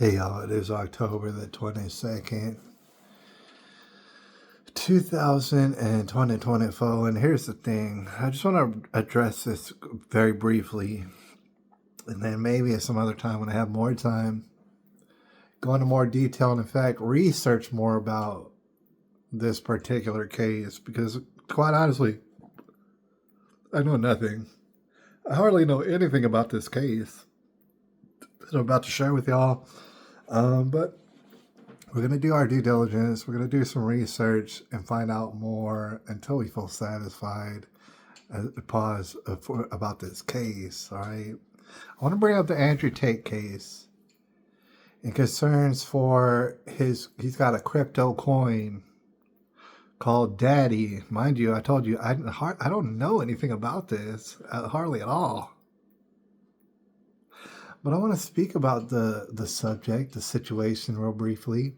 Hey y'all, it is October the 22nd, 2024, and here's the thing. I just want to address this very briefly, and then maybe at some other time when I have more time, go into more detail and in fact research more about this particular case, because quite honestly, I know nothing. I hardly know anything about this case that I'm about to share with y'all, but we're going to do our due diligence. We're going to do some research and find out more until we feel satisfied about this case, all right? I want to bring up the Andrew Tate case and concerns for he's got a crypto coin called Daddy. Mind you, I told you, I don't know anything about this, hardly at all. But I want to speak about the subject, the situation, real briefly.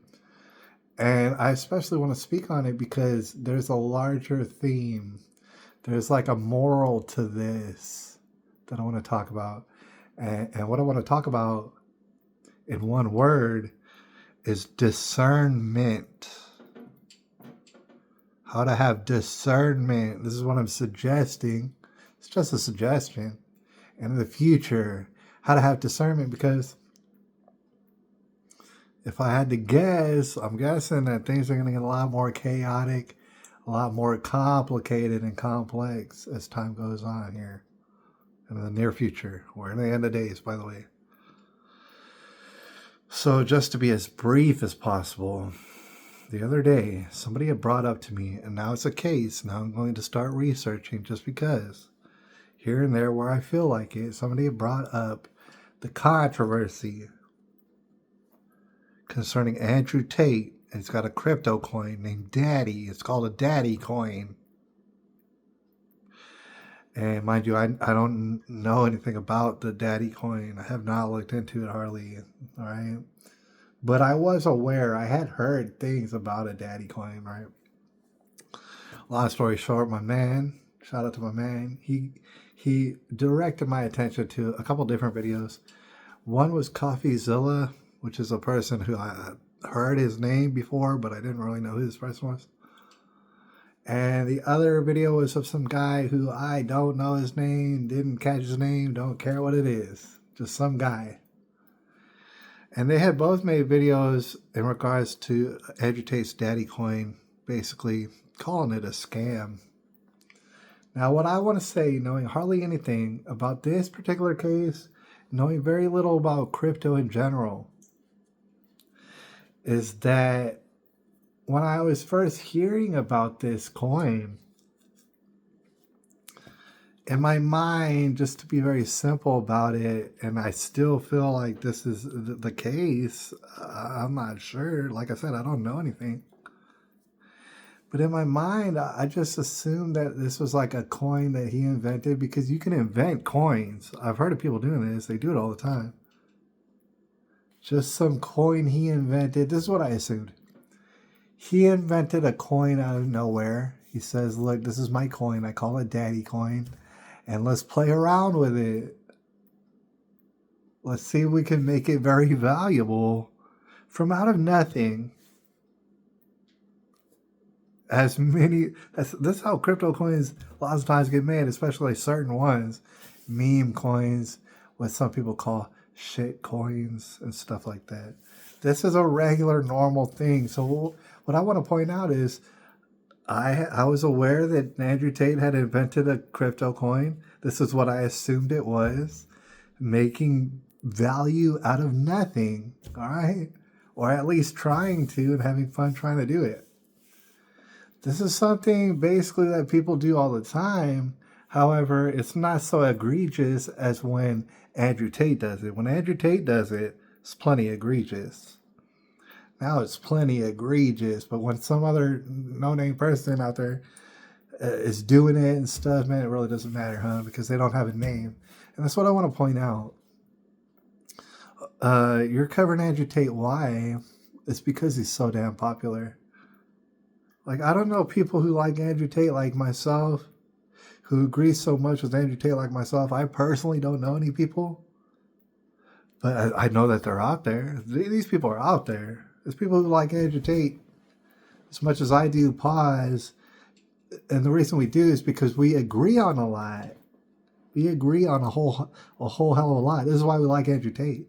And I especially want to speak on it because there's a larger theme. There's like a moral to this that I want to talk about. And what I want to talk about in one word is discernment. How to have discernment. This is what I'm suggesting. It's just a suggestion. And in the future, how to have discernment, because if I had to guess, I'm guessing that things are going to get a lot more chaotic, a lot more complicated and complex as time goes on here in the near future, or in the end of days, by the way. So just to be as brief as possible, the other day, somebody had brought up to me, and now it's a case. Now I'm going to start researching just because here and there where I feel like it, somebody had brought up the controversy concerning Andrew Tate. And he's got a crypto coin named Daddy. It's called a Daddy coin. And mind you, I don't know anything about the Daddy coin. I have not looked into it hardly. All right. But I was aware. I had heard things about a Daddy coin, right? Long story short, my man, shout out to my man, he directed my attention to a couple different videos. One was CoffeeZilla, which is a person who I heard his name before, but I didn't really know who this person was. And the other video was of some guy who I don't know his name, didn't catch his name, don't care what it is. Just some guy. And they had both made videos in regards to Andrew Tate's Daddy coin, basically calling it a scam. Now, what I want to say, knowing hardly anything about this particular case, knowing very little about crypto in general, is that when I was first hearing about this coin, in my mind, just to be very simple about it, and I still feel like this is the case, I'm not sure. Like I said, I don't know anything. But in my mind, I just assumed that this was like a coin that he invented, because you can invent coins. I've heard of people doing this. They do it all the time. Just some coin he invented. This is what I assumed. He invented a coin out of nowhere. He says, look, this is my coin. I call it Daddy coin. And let's play around with it. Let's see if we can make it very valuable from out of nothing. This is how crypto coins lots of times get made, especially certain ones. Meme coins, what some people call shit coins and stuff like that. This is a regular, normal thing. So what I want to point out is I was aware that Andrew Tate had invented a crypto coin. This is what I assumed it was, making value out of nothing, all right? Or at least trying to, and having fun trying to do it. This is something basically that people do all the time. However, it's not so egregious as when Andrew Tate does it. When Andrew Tate does it, it's plenty egregious. Now it's plenty egregious, but when some other no-name person out there is doing it and stuff, man, it really doesn't matter, huh? Because they don't have a name. And that's what I want to point out. You're covering Andrew Tate. Why? It's because he's so damn popular. Like, I don't know people who like Andrew Tate like myself, who agree so much with Andrew Tate like myself. I personally don't know any people. But I know that they're out there. These people are out there. There's people who like Andrew Tate as much as I do Pause. And the reason we do is because we agree on a lot. We agree on a whole hell of a lot. This is why we like Andrew Tate.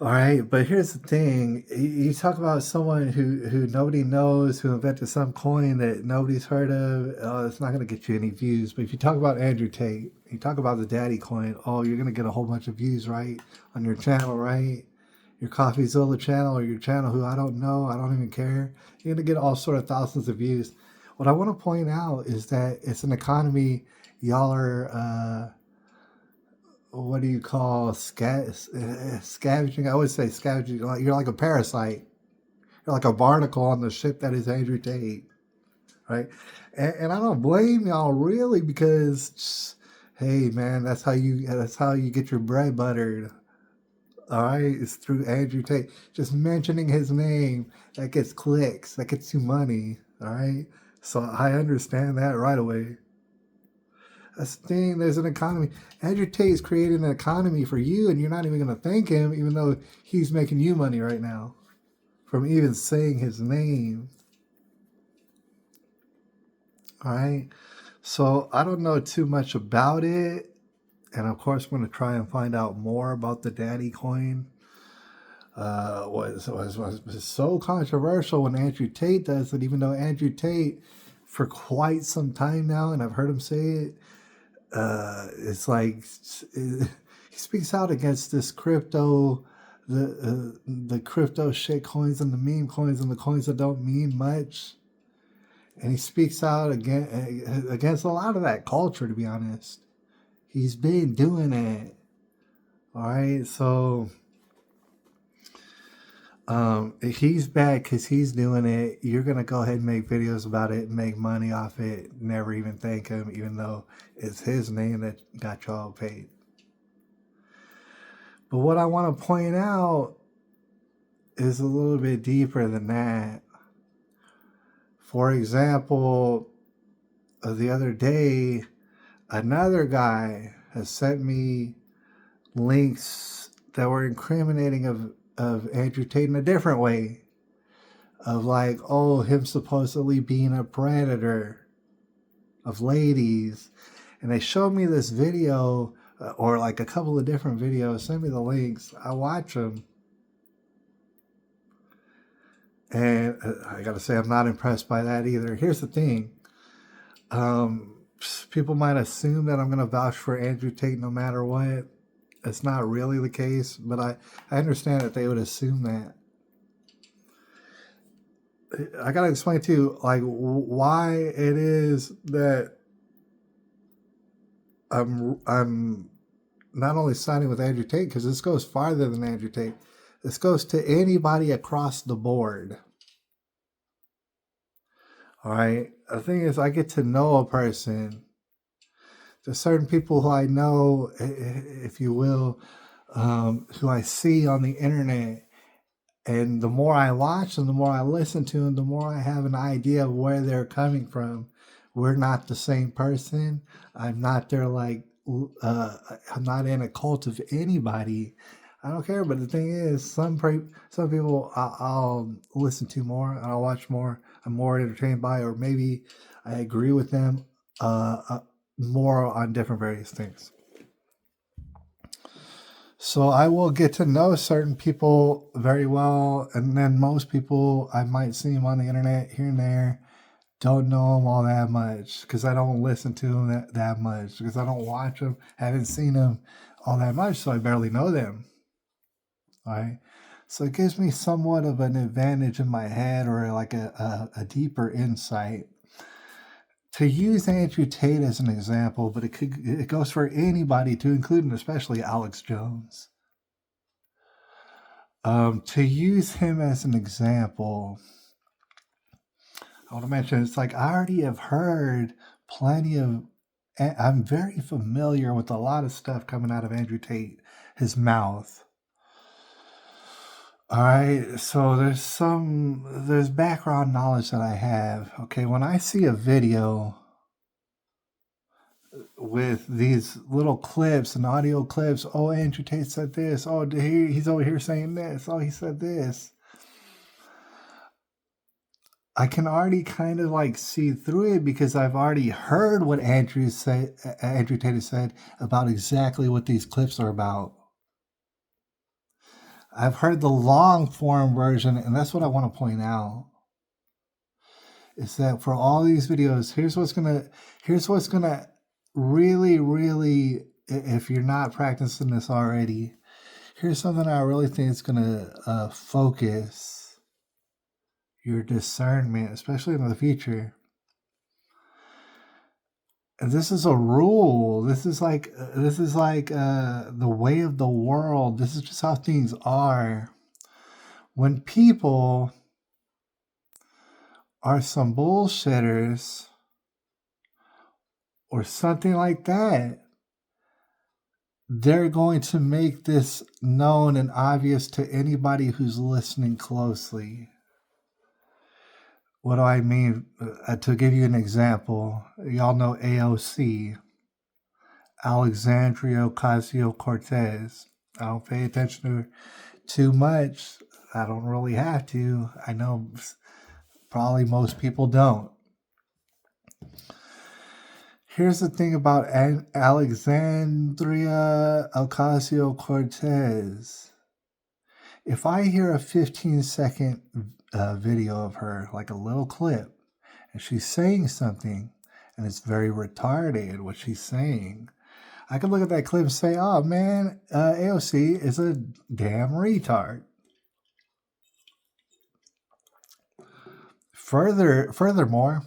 All right, but here's the thing: you talk about someone who nobody knows, who invented some coin that nobody's heard of. It's not going to get you any views. But if you talk about Andrew Tate, you talk about the Daddy coin. Oh, you're going to get a whole bunch of views, right, on your channel, right? Your CoffeeZilla channel or your channel, who I don't know, I don't even care. You're going to get all sort of thousands of views. What I want to point out is that it's an economy. Y'all are. What do you call scavenging? I always say scavenging. You're like a parasite. You're like a barnacle on the ship that is Andrew Tate, right? And I don't blame y'all really, because hey man, that's how you get your bread buttered. All right, it's through Andrew Tate. Just mentioning his name, that gets clicks, that gets you money. All right, so I understand that right away. That's the thing. There's an economy. Andrew Tate is creating an economy for you, and you're not even going to thank him, even though he's making you money right now from even saying his name. All right. So I don't know too much about it. And of course, I'm going to try and find out more about the Daddy coin. Was so controversial when Andrew Tate does it, even though Andrew Tate, for quite some time now, and I've heard him say it, it's like he speaks out against this crypto, the crypto shit coins and the meme coins and the coins that don't mean much, and he speaks out against a lot of that culture. To be honest, he's been doing it. All right, so if he's bad because he's doing it, you're gonna go ahead and make videos about it and make money off it, never even thank him, even though it's his name that got y'all paid. But what I want to point out is a little bit deeper than that. For example, the other day, another guy has sent me links that were incriminating of Andrew Tate in a different way. Of like, oh, him supposedly being a predator of ladies. And they showed me this video, or like a couple of different videos, send me the links. I watch them. And I got to say, I'm not impressed by that either. Here's the thing. People might assume that I'm going to vouch for Andrew Tate no matter what. It's not really the case, but I understand that they would assume that. I got to explain to you, like, why it is that I'm not only siding with Andrew Tate, because this goes farther than Andrew Tate. This goes to anybody across the board. All right. The thing is, I get to know a person. There's certain people who I know, if you will, who I see on the internet. And the more I watch them, the more I listen to them, the more I have an idea of where they're coming from. We're not the same person. I'm not there like, I'm not in a cult of anybody. I don't care. But the thing is, some people I'll listen to more and I'll watch more. I'm more entertained by, or maybe I agree with them more on different various things. So I will get to know certain people very well, and then most people, I might see them on the internet here and there, don't know them all that much because I don't listen to them that much, because I don't watch them, haven't seen them all that much, so I barely know them. All right. So it gives me somewhat of an advantage in my head, or like a deeper insight. To use Andrew Tate as an example, but it goes for anybody too, including especially Alex Jones. To use him as an example, I want to mention, it's like I already have heard plenty of, I'm very familiar with a lot of stuff coming out of Andrew Tate, his mouth. All right, so there's background knowledge that I have. Okay, when I see a video, with these little clips and audio clips. Oh, Andrew Tate said this. Oh, he's over here saying this. Oh, he said this. I can already kind of like see through it because I've already heard what Andrew Tate said about exactly what these clips are about. I've heard the long form version, and that's what I want to point out. Is that for all these videos, here's what's gonna really, if you're not practicing this already, here's something I really think is gonna focus your discernment, especially in the future. And this is a rule. This is like the way of the world. This is just how things are. When people are some bullshitters or something like that, they're going to make this known and obvious to anybody who's listening closely. What do I mean? To give you an example, y'all know AOC, Alexandria Ocasio-Cortez. I don't pay attention to her too much. I don't really have to. I know probably most people don't. Here's the thing about Alexandria Ocasio-Cortez. If I hear a 15-second video of her, like a little clip, and she's saying something, and it's very retarded what she's saying, I can look at that clip and say, oh man, AOC is a damn retard. Furthermore,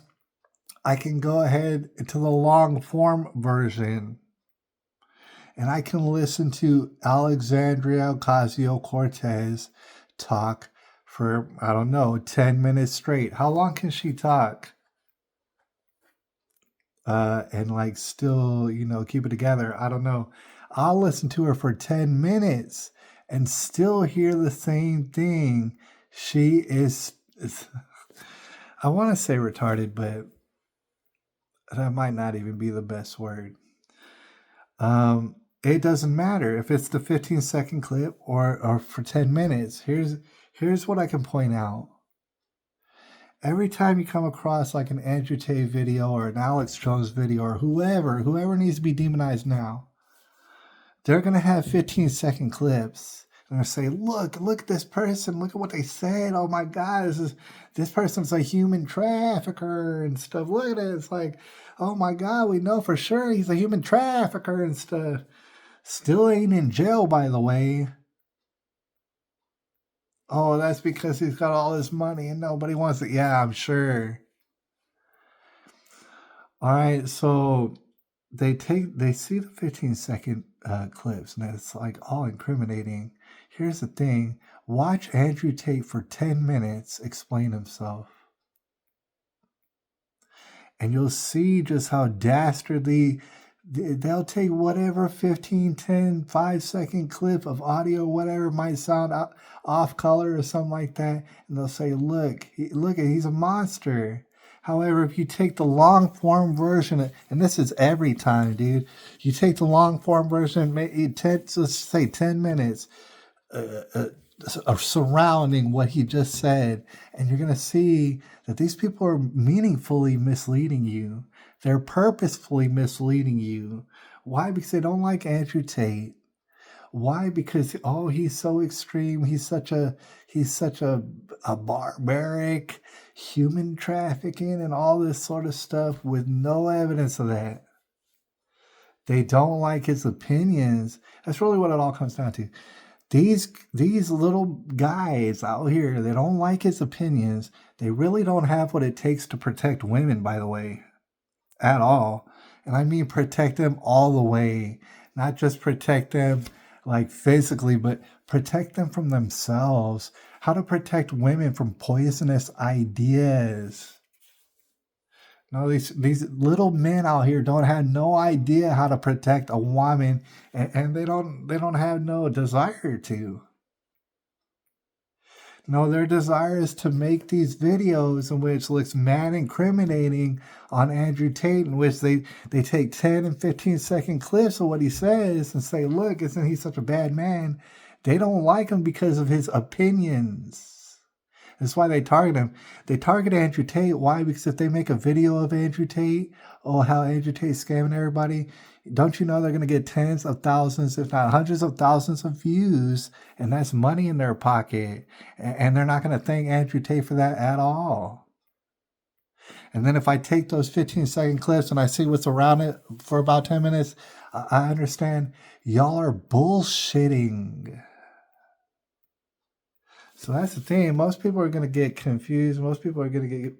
I can go ahead to the long form version and I can listen to Alexandria Ocasio-Cortez talk for, I don't know, 10 minutes straight. How long can she talk? And like still, keep it together. I don't know. I'll listen to her for 10 minutes and still hear the same thing. She is I want to say retarded, but that might not even be the best word. It doesn't matter if it's the 15-second clip or for 10 minutes. Here's what I can point out. Every time you come across like an Andrew Tate video or an Alex Jones video or whoever needs to be demonized now, they're going to have 15-second clips. And they'll say, look at this person. Look at what they said. Oh my God, this person's a human trafficker and stuff. Look at it. It's like, oh my God, we know for sure he's a human trafficker and stuff. Still ain't in jail, by the way. Oh, that's because he's got all this money and nobody wants it. Yeah, I'm sure. All right, so they see the 15-second clips and it's like all incriminating. Here's the thing. Watch Andrew Tate for 10 minutes explain himself. And you'll see just how dastardly they'll take whatever 15, 10, 5-second clip of audio, whatever might sound off color or something like that, and they'll say, look, he's a monster. However, if you take the long form version, and this is every time, dude, you take the long form version, let's say 10 minutes surrounding what he just said, and you're going to see that these people are meaningfully misleading you. They're purposefully misleading you. Why? Because they don't like Andrew Tate. Why? Because he's so extreme. He's such a barbaric, human trafficking and all this sort of stuff with no evidence of that. They don't like his opinions. That's really what it all comes down to. These little guys out here, they don't like his opinions. They really don't have what it takes to protect women, by the way, at all. And I mean protect them all the way. Not just protect them like physically, but protect them from themselves. How to protect women from poisonous ideas. No, these little men out here don't have no idea how to protect a woman, and they don't have no desire to. No, their desire is to make these videos in which looks mad incriminating on Andrew Tate, in which they take 10 and 15-second clips of what he says and say, look, isn't he such a bad man? They don't like him because of his opinions. That's why they target him. They target Andrew Tate. Why? Because if they make a video of Andrew Tate, oh, how Andrew Tate's scamming everybody, don't you know they're going to get tens of thousands, if not hundreds of thousands of views, and that's money in their pocket. And they're not going to thank Andrew Tate for that at all. And then if I take those 15-second clips and I see what's around it for about 10 minutes, I understand y'all are bullshitting. So that's the thing. Most people are going to get confused. Most people are going to get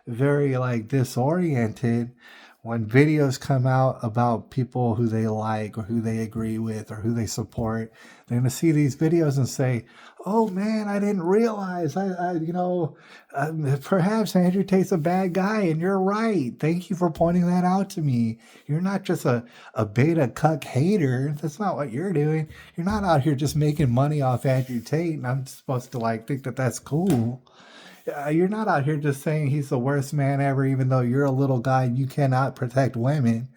very disoriented when videos come out about people who they like or who they agree with or who they support. They're going to see these videos and say, oh man, I didn't realize, perhaps Andrew Tate's a bad guy, and you're right. Thank you for pointing that out to me. You're not just a beta cuck hater. That's not what you're doing. You're not out here just making money off Andrew Tate, and I'm supposed to think that that's cool. You're not out here just saying he's the worst man ever, even though you're a little guy and you cannot protect women.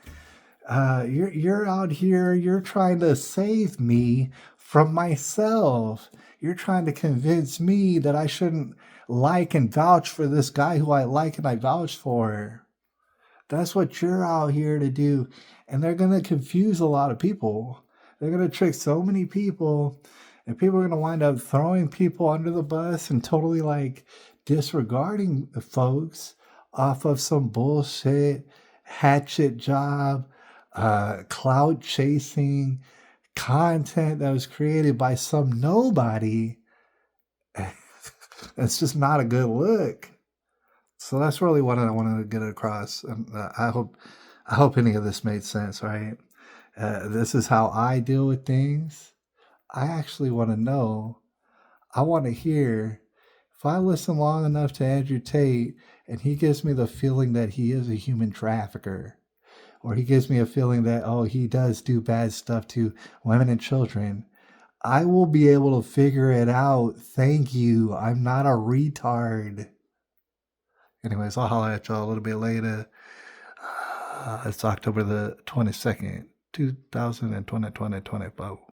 You're out here, you're trying to save me from myself. You're trying to convince me that I shouldn't like and vouch for this guy who I like and I vouch for. That's what you're out here to do. And they're going to confuse a lot of people. They're going to trick so many people. And people are going to wind up throwing people under the bus and totally disregarding folks off of some bullshit, hatchet job, clout chasing content that was created by some nobody. It's just not a good look. So that's really what I wanted to get across. And I hope any of this made sense, right? This is how I deal with things. I actually want to know. I want to hear. If I listen long enough to Andrew Tate and he gives me the feeling that he is a human trafficker, or he gives me a feeling that, oh, he does do bad stuff to women and children, I will be able to figure it out. Thank you. I'm not a retard. Anyways, I'll holler at y'all a little bit later. It's October the 22nd, 2020.